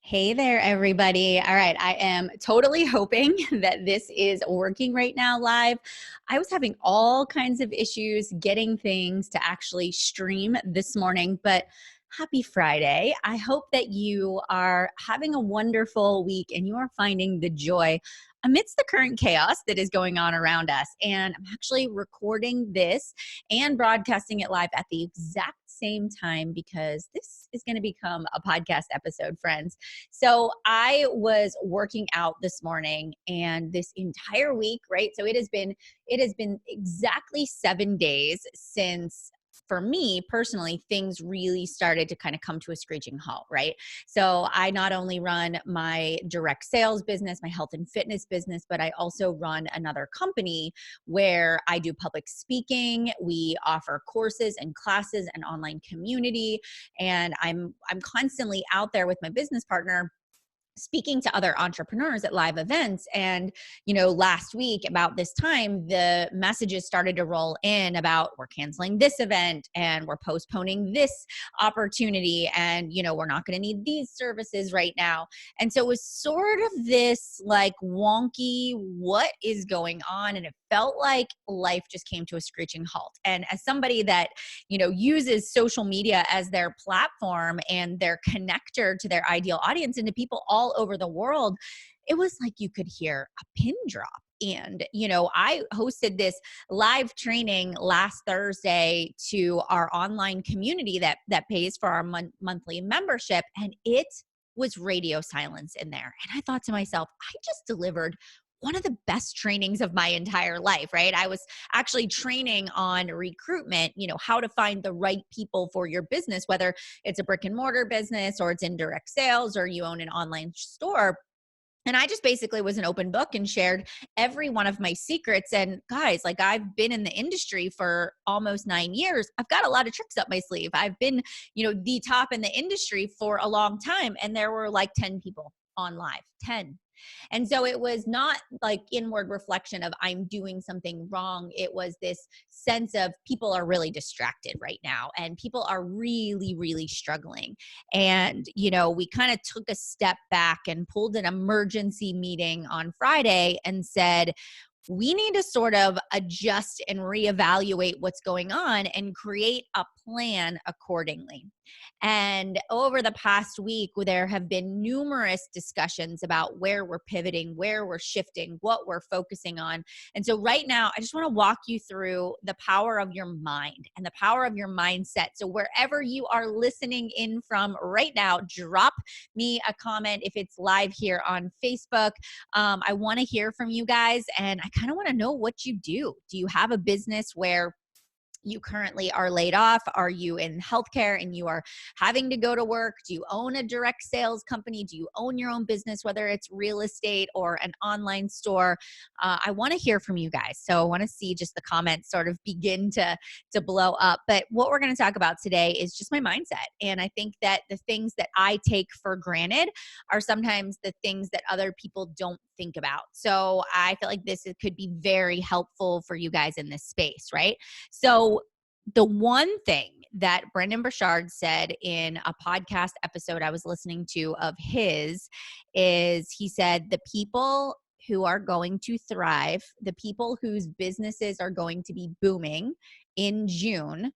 Hey there, everybody. All right. I am totally hoping that this is working right now live. I was having all kinds of issues getting things to actually stream this morning, but happy Friday. I hope that you are having a wonderful week and you are finding the joy amidst the current chaos that is going on around us. And I'm actually recording this and broadcasting it live at the exact same time because this is going to become a podcast episode, friends. So I was working out this morning and this entire week, right? So it has been exactly 7 days since, for me personally, things really started to kind of come to a screeching halt, right? So I not only run my direct sales business, my health and fitness business, but I also run another company where I do public speaking. We offer courses and classes and online community, and I'm constantly out there with my business partner speaking to other entrepreneurs at live events. And last week about this time, the messages started to roll in about, we're canceling this event and we're postponing this opportunity, and we're not going to need these services right now. And so it was sort of this like wonky, what is going on? And it felt like life just came to a screeching halt. And as somebody that uses social media as their platform and their connector to their ideal audience and to people all over the world, it was like you could hear a pin drop. And, I hosted this live training last Thursday to our online community that pays for our monthly membership. And it was radio silence in there. And I thought to myself, I just delivered one of the best trainings of my entire life, right? I was actually training on recruitment, how to find the right people for your business, whether it's a brick and mortar business or it's in direct sales or you own an online store. And I just basically was an open book and shared every one of my secrets. And guys, like, I've been in the industry for almost 9 years. I've got a lot of tricks up my sleeve. I've been, the top in the industry for a long time. And there were like 10 people on live, 10. And so it was not like inward reflection of I'm doing something wrong. It was this sense of people are really distracted right now and people are really, really struggling. And, we kind of took a step back and pulled an emergency meeting on Friday and said, we need to sort of adjust and reevaluate what's going on and create a plan accordingly. And over the past week, there have been numerous discussions about where we're pivoting, where we're shifting, what we're focusing on. And so right now, I just want to walk you through the power of your mind and the power of your mindset. So wherever you are listening in from right now, drop me a comment if it's live here on Facebook. I want to hear from you guys, and I kind of want to know what you do. Do you have a business where you currently are laid off? Are you in healthcare and you are having to go to work? Do you own a direct sales company? Do you own your own business, whether it's real estate or an online store? I want to hear from you guys. So I want to see just the comments sort of begin to blow up. But what we're going to talk about today is just my mindset. And I think that the things that I take for granted are sometimes the things that other people don't think about. So I feel like this could be very helpful for you guys in this space, right? So the one thing that Brendon Burchard said in a podcast episode I was listening to of his is, he said, the people who are going to thrive, the people whose businesses are going to be booming in June,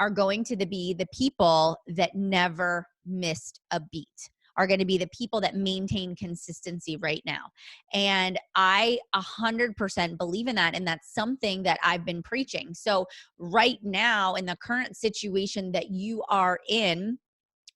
are going to be the people that never missed a beat, are going to be the people that maintain consistency right now. And I 100% believe in that. And that's something that I've been preaching. So right now, in the current situation that you are in,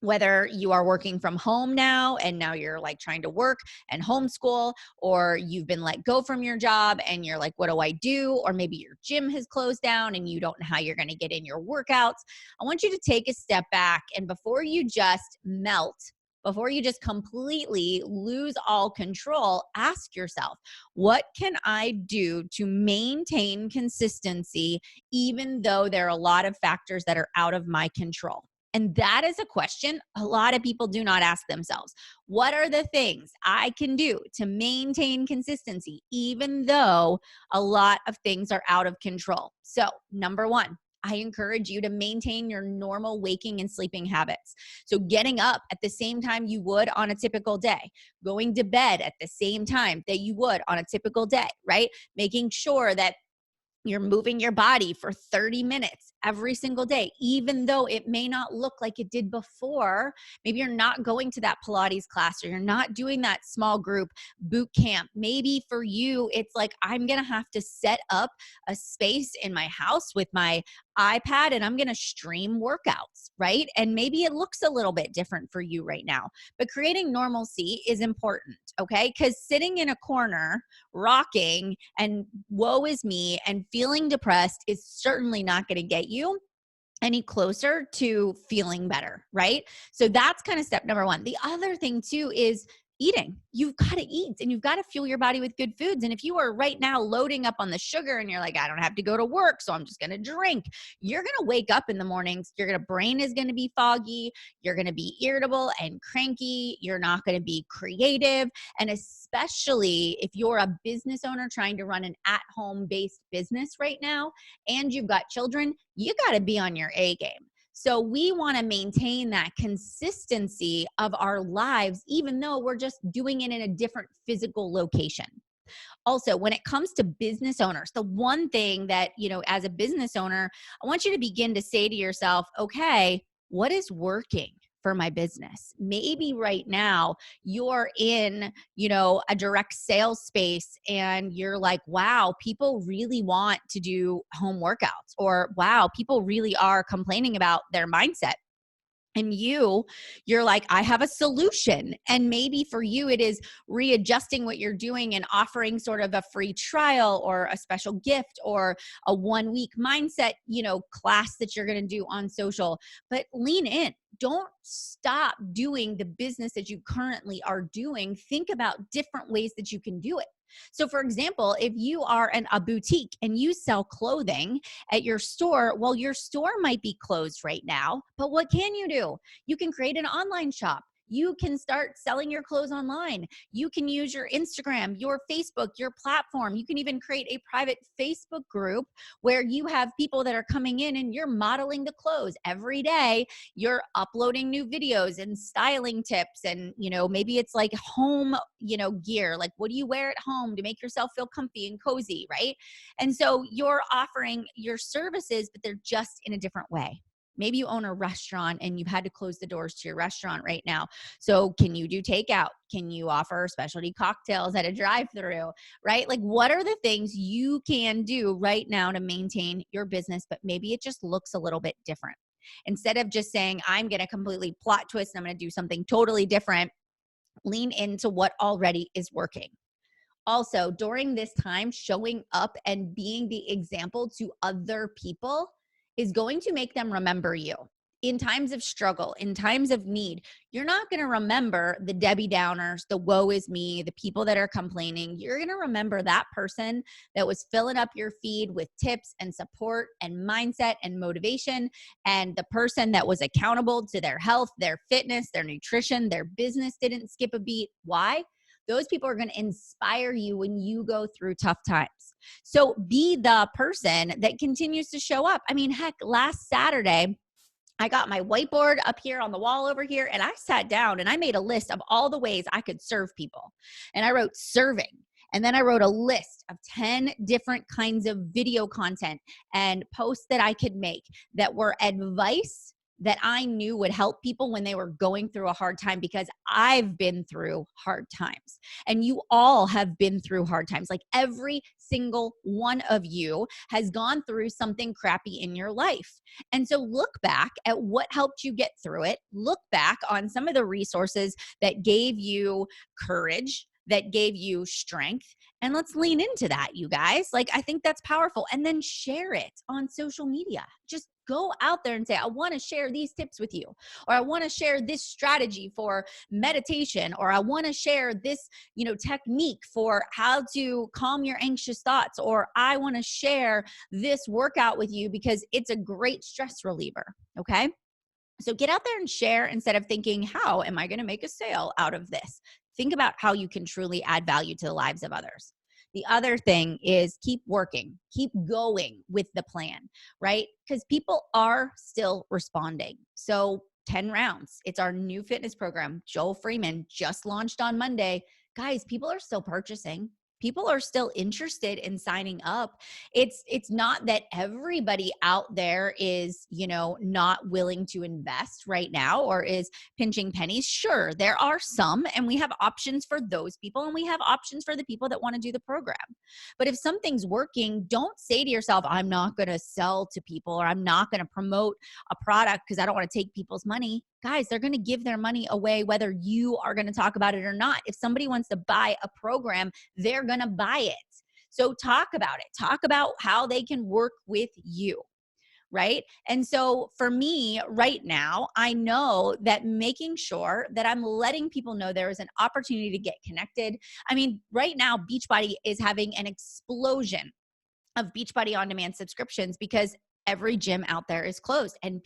whether you are working from home now and now you're like trying to work and homeschool, or you've been let go from your job and you're like, what do I do? Or maybe your gym has closed down and you don't know how you're going to get in your workouts. I want you to take a step back, and before you just melt, before you just completely lose all control, ask yourself, what can I do to maintain consistency even though there are a lot of factors that are out of my control? And that is a question a lot of people do not ask themselves. What are the things I can do to maintain consistency even though a lot of things are out of control? So, number one, I encourage you to maintain your normal waking and sleeping habits. So getting up at the same time you would on a typical day, going to bed at the same time that you would on a typical day, right? Making sure that you're moving your body for 30 minutes every single day, even though it may not look like it did before. Maybe you're not going to that Pilates class, or you're not doing that small group boot camp. Maybe for you, it's like, I'm going to have to set up a space in my house with my iPad and I'm going to stream workouts, right? And maybe it looks a little bit different for you right now, but creating normalcy is important, okay? Because sitting in a corner, rocking and woe is me and feeling depressed is certainly not going to get you any closer to feeling better, right? So that's kind of step number one. The other thing too is eating. You've got to eat and you've got to fuel your body with good foods. And if you are right now loading up on the sugar and you're like, I don't have to go to work, so I'm just going to drink, you're going to wake up in the mornings, your brain is going to be foggy, you're going to be irritable and cranky, you're not going to be creative. And especially if you're a business owner trying to run an at-home based business right now and you've got children, you got to be on your A game. So we want to maintain that consistency of our lives, even though we're just doing it in a different physical location. Also, when it comes to business owners, the one thing that, as a business owner, I want you to begin to say to yourself, okay, what is working for my business? Maybe right now you're in, a direct sales space and you're like, wow, people really want to do home workouts, or wow, people really are complaining about their mindset. And you're like, I have a solution. And maybe for you, it is readjusting what you're doing and offering sort of a free trial or a special gift or a 1 week mindset, class that you're going to do on social. But lean in. Don't stop doing the business that you currently are doing. Think about different ways that you can do it. So for example, if you are a boutique and you sell clothing at your store, well, your store might be closed right now, but what can you do? You can create an online shop. You can start selling your clothes online. You can use your Instagram, your Facebook, your platform. You can even create a private Facebook group where you have people that are coming in and you're modeling the clothes every day. You're uploading new videos and styling tips. And, maybe it's like home, gear. Like, what do you wear at home to make yourself feel comfy and cozy, right? And so you're offering your services, but they're just in a different way. Maybe you own a restaurant and you've had to close the doors to your restaurant right now. So can you do takeout? Can you offer specialty cocktails at a drive-through, right? Like, what are the things you can do right now to maintain your business, but maybe it just looks a little bit different? Instead of just saying, I'm going to completely plot twist and I'm going to do something totally different, lean into what already is working. Also, during this time, showing up and being the example to other people is going to make them remember you. In times of struggle, in times of need, you're not going to remember the Debbie Downers, the woe is me, the people that are complaining. You're going to remember that person that was filling up your feed with tips and support and mindset and motivation, and the person that was accountable to their health, their fitness, their nutrition, their business didn't skip a beat. Why? Those people are going to inspire you when you go through tough times. So be the person that continues to show up. I mean, heck, last Saturday, I got my whiteboard up here on the wall over here, and I sat down and I made a list of all the ways I could serve people. And I wrote serving. And then I wrote a list of 10 different kinds of video content and posts that I could make that were advice that I knew would help people when they were going through a hard time, because I've been through hard times and you all have been through hard times. Like, every single one of you has gone through something crappy in your life. And so look back at what helped you get through it. Look back on some of the resources that gave you courage, that gave you strength. And let's lean into that, you guys. Like, I think that's powerful. And then share it on social media. Just go out there and say, I want to share these tips with you, or I want to share this strategy for meditation, or I want to share this, technique for how to calm your anxious thoughts, or I want to share this workout with you because it's a great stress reliever. Okay. So get out there and share instead of thinking, how am I going to make a sale out of this? Think about how you can truly add value to the lives of others. The other thing is keep working, keep going with the plan, right? Because people are still responding. So 10 rounds. It's our new fitness program. Joel Freeman just launched on Monday. Guys, people are still purchasing. People are still interested in signing up. It's not that everybody out there is, not willing to invest right now or is pinching pennies. Sure, there are some, and we have options for those people, and we have options for the people that want to do the program. But if something's working, don't say to yourself, I'm not going to sell to people, or I'm not going to promote a product because I don't want to take people's money. Guys, they're going to give their money away whether you are going to talk about it or not. If somebody wants to buy a program, they're going to buy it. So talk about it. Talk about how they can work with you. Right. And so for me right now, I know that making sure that I'm letting people know there is an opportunity to get connected. I mean, right now, Beachbody is having an explosion of Beachbody On Demand subscriptions because every gym out there is closed, and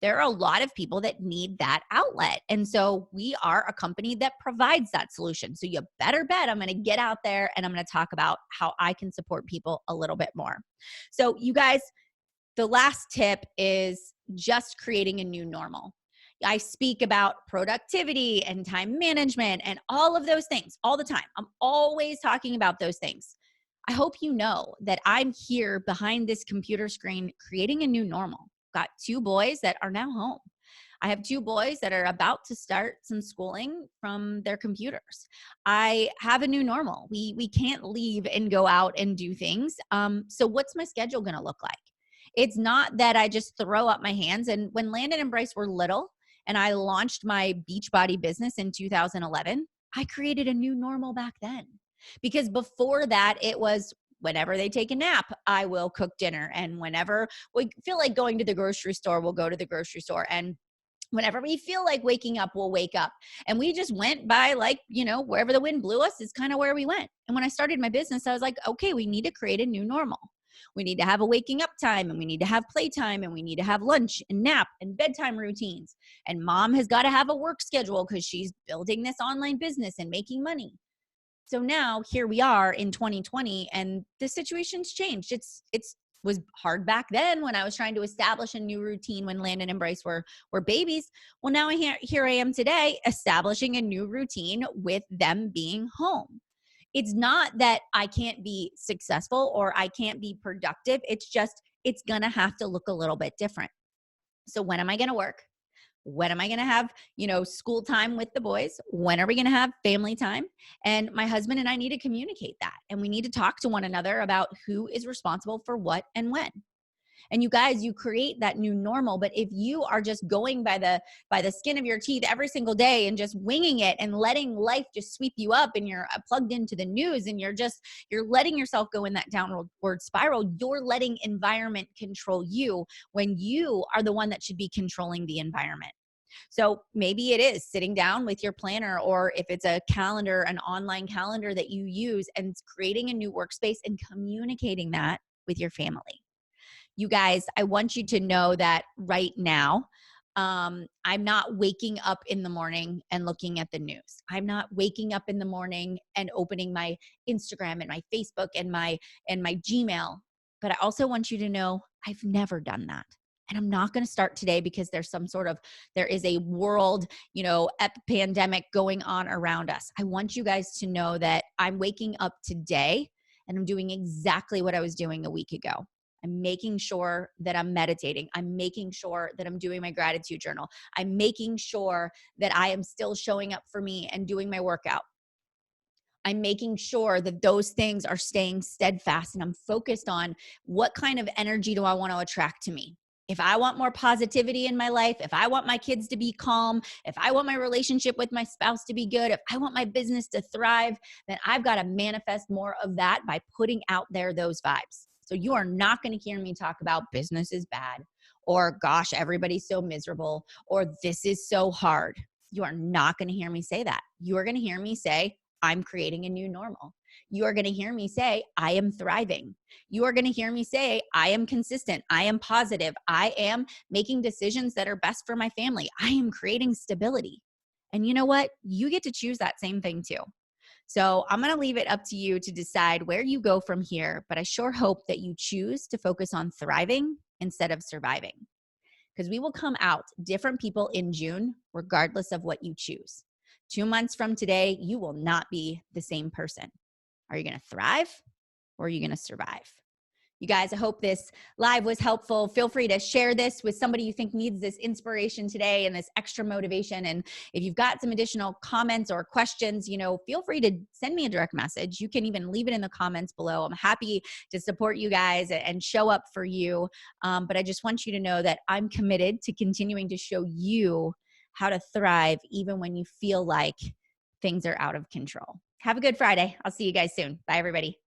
there are a lot of people that need that outlet. And so we are a company that provides that solution. So you better bet I'm going to get out there and I'm going to talk about how I can support people a little bit more. So you guys, the last tip is just creating a new normal. I speak about productivity and time management and all of those things all the time. I'm always talking about those things. I hope you know that I'm here behind this computer screen creating a new normal. Got 2 boys that are now home. I have 2 boys that are about to start some schooling from their computers. I have a new normal. We can't leave and go out and do things. So what's my schedule going to look like? It's not that I just throw up my hands. And when Landon and Bryce were little and I launched my Beachbody business in 2011, I created a new normal back then. Because before that, it was whenever they take a nap, I will cook dinner. And whenever we feel like going to the grocery store, we'll go to the grocery store. And whenever we feel like waking up, we'll wake up. And we just went by wherever the wind blew us is kind of where we went. And when I started my business, I was like, okay, we need to create a new normal. We need to have a waking up time, and we need to have playtime, and we need to have lunch and nap and bedtime routines. And mom has got to have a work schedule because she's building this online business and making money. So now here we are in 2020, and the situation's changed. It's was hard back then when I was trying to establish a new routine when Landon and Bryce were babies. Well, now here I am today establishing a new routine with them being home. It's not that I can't be successful or I can't be productive. It's just, it's going to have to look a little bit different. So when am I going to work? When am I going to have, school time with the boys? When are we going to have family time? And my husband and I need to communicate that. And we need to talk to one another about who is responsible for what and when. And you guys, you create that new normal. But if you are just going by the skin of your teeth every single day and just winging it and letting life just sweep you up, and you're plugged into the news and you're letting yourself go in that downward spiral, you're letting environment control you when you are the one that should be controlling the environment. So maybe it is sitting down with your planner, or if it's a calendar, an online calendar that you use, and creating a new workspace and communicating that with your family. You guys, I want you to know that right now, I'm not waking up in the morning and looking at the news. I'm not waking up in the morning and opening my Instagram and my Facebook and my Gmail. But I also want you to know I've never done that. And I'm not going to start today because there is a world, pandemic going on around us. I want you guys to know that I'm waking up today and I'm doing exactly what I was doing a week ago. I'm making sure that I'm meditating. I'm making sure that I'm doing my gratitude journal. I'm making sure that I am still showing up for me and doing my workout. I'm making sure that those things are staying steadfast, and I'm focused on what kind of energy do I want to attract to me. If I want more positivity in my life, if I want my kids to be calm, if I want my relationship with my spouse to be good, if I want my business to thrive, then I've got to manifest more of that by putting out there those vibes. So you are not going to hear me talk about business is bad, or gosh, everybody's so miserable, or this is so hard. You are not going to hear me say that. You are going to hear me say, I'm creating a new normal. You are going to hear me say, I am thriving. You are going to hear me say, I am consistent. I am positive. I am making decisions that are best for my family. I am creating stability. And you know what? You get to choose that same thing too. So I'm going to leave it up to you to decide where you go from here, but I sure hope that you choose to focus on thriving instead of surviving, because we will come out different people in June, regardless of what you choose. 2 months from today, you will not be the same person. Are you going to thrive or are you going to survive? You guys, I hope this live was helpful. Feel free to share this with somebody you think needs this inspiration today and this extra motivation. And if you've got some additional comments or questions, feel free to send me a direct message. You can even leave it in the comments below. I'm happy to support you guys and show up for you. But I just want you to know that I'm committed to continuing to show you how to thrive even when you feel like things are out of control. Have a good Friday. I'll see you guys soon. Bye, everybody.